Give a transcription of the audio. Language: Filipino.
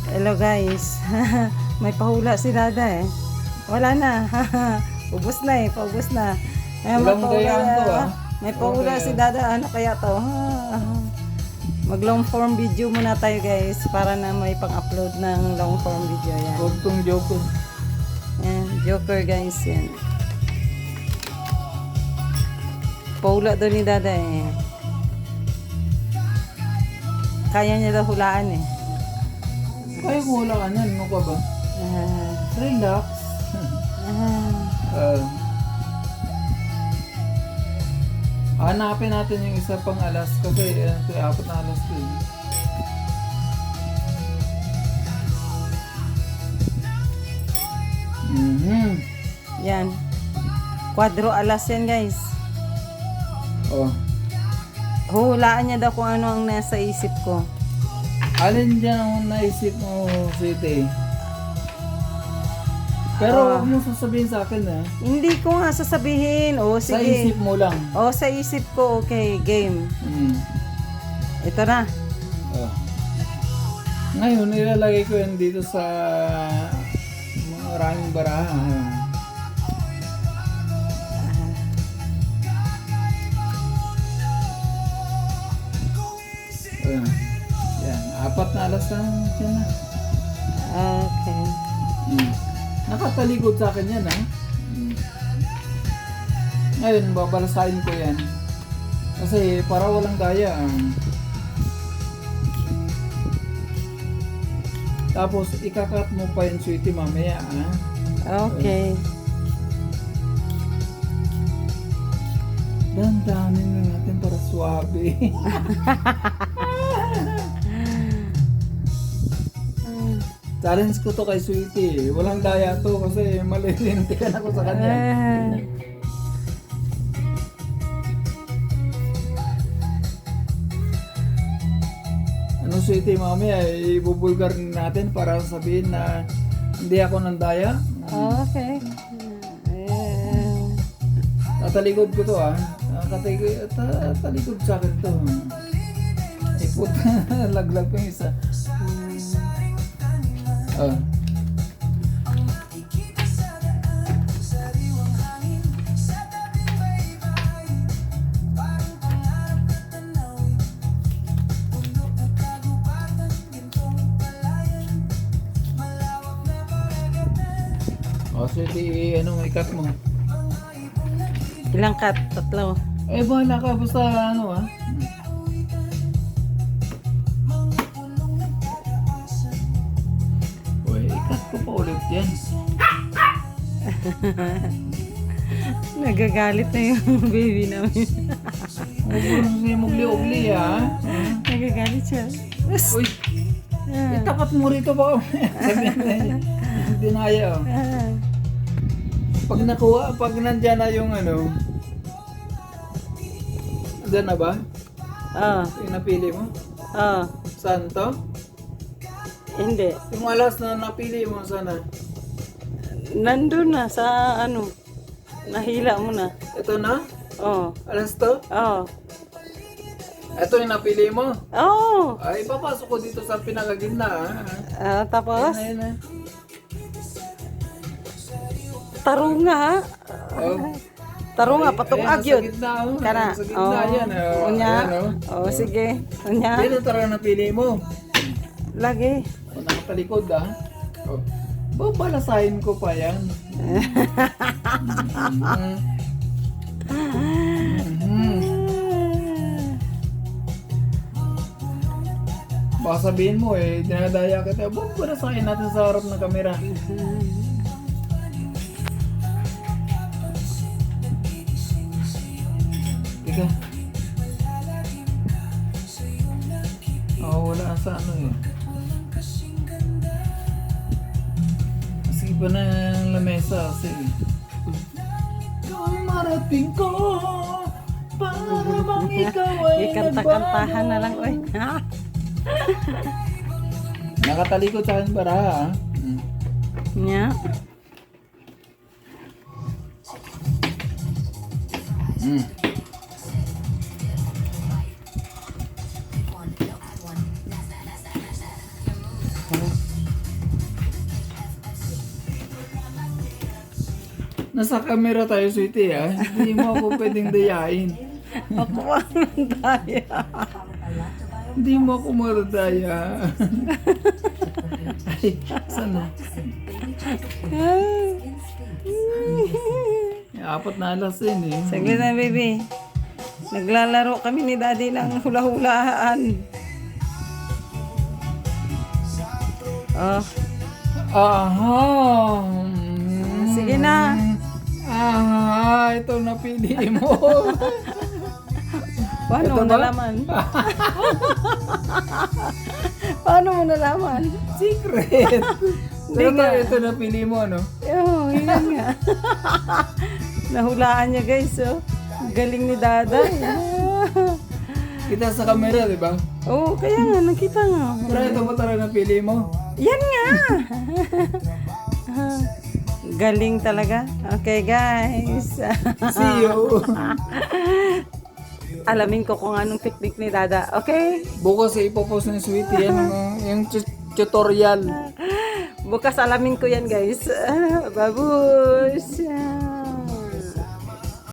Hello guys. May pahula si Dada eh. Wala na. Ubus na eh. Paubos na. May Walang pahula, gayaan to, ah. May pahula Okay. si Dada. Ano kaya to? Mag long form video muna tayo guys. Para na may pang-upload ng long form video. Yan. Huwag tong joke. Yan. Joker guys. Yan. Pahula doon ni Dada eh. Kaya niya daw hulaan eh. Kaya ko wala ka niyan. Ano ka ba? Ah, Relax. ah. Hanapin natin yung isa pang alas kasi ito yung apat na alas ko eh. Yan. Quadro alas yan guys. Oh. Huhulaan niya daw kung ano ang nasa isip ko. Alin dyan ang naisip mo, Sweetie? Pero huwag mo sasabihin sa akin ha. Hindi ko nga sasabihin. O Sa sige. isip mo lang. O sa isip ko. Okay, game. Ito na. Oh. Ngayon, nilalagay ko yan dito sa maraming baraha. Yan, apat na alas na dyan na. Okay. Nakatalikod sa akin yan ha. Ngayon, babalasahin ko yan. Kasi para walang daya. Tapos ikakat mo pa yung Sweetie mamaya ha. Okay. Dandanin na natin para swabe. Challenge ko to kay Sweetie. Walang daya to kasi malilintikan ako sa kanya. Ano Sweetie, mamaya ibubulgar natin para sabihin na hindi ako ng daya. Okay. Tatalikod ko to talikod sa akin to. Ipot, laglag ko yung isa. Sweetie, anong ikat mo? Ilang cut? Tatlo. Eh, bahala ka. Basta ano Uy, ikat ko pa ulit yan. Nagagalit na yung baby namin. Huwag mo siya mugli-ugli ha. Nagagalit siya. Uy, itapat mo rito ba? Sabihin na yun. Hindi na kaya. Pag nakuha, pag nandyan na yung nandyan na ba? Yung napili mo? Saan to? Hindi. Yung alas na napili mo, sana? Nandun na sa nahila mo na. Ito na? Oh. Alas to? Oh. Ito yung napili mo? Oh. Ay, papasok ko dito sa pinakagitna Tapos Ayun na. tarunga ha. Tarunga patong agyod. Sa gitna, Kana. Sa gitna yan. Unya. Ayan, Oh, sige. Unya. Yan ang tara napili mo. Lagi. Nakatalikod babalasahin ko pa yan. Baka sabihin mo dinadaya kita. Babalasahin natin sa harap ng kamera. Teka. Wala sa Sige pa na ang lamesa kasi. Ang marating ko para bang ikaw ay Ikanta-kantahan na lang oy. Nakatalikod sa akin para Nya. Nasa camera tayo, sweetie, ha? Hindi mo ako pwedeng dayain. Ako ang daya. Hindi mo ako madadaya. Ay, saan na? Apat na alas yun eh. Saglit na, baby. Naglalaro kami ni Daddy ng hula-hulaan. Oh, Aha! sige na. Aha! Ito napili mo. Paano Ito mo ba? nalaman? Paano mo nalaman? Secret! Pero nga. ito napili mo, ano? Oh, yun nga. Nahulaan niya, guys, oh. Galing ni Daday. Kita sa camera, di ba? Oo, kaya nga, nakita nga. Pero ito ba talaga napili mo? Yan nga! Galing talaga. Okay, guys. See you! Alamin ko kung anong technique ni Dada. Okay? Bukas ipopost ni Sweetie yan, yung tutorial. Bukas alamin ko yan, guys. Babush!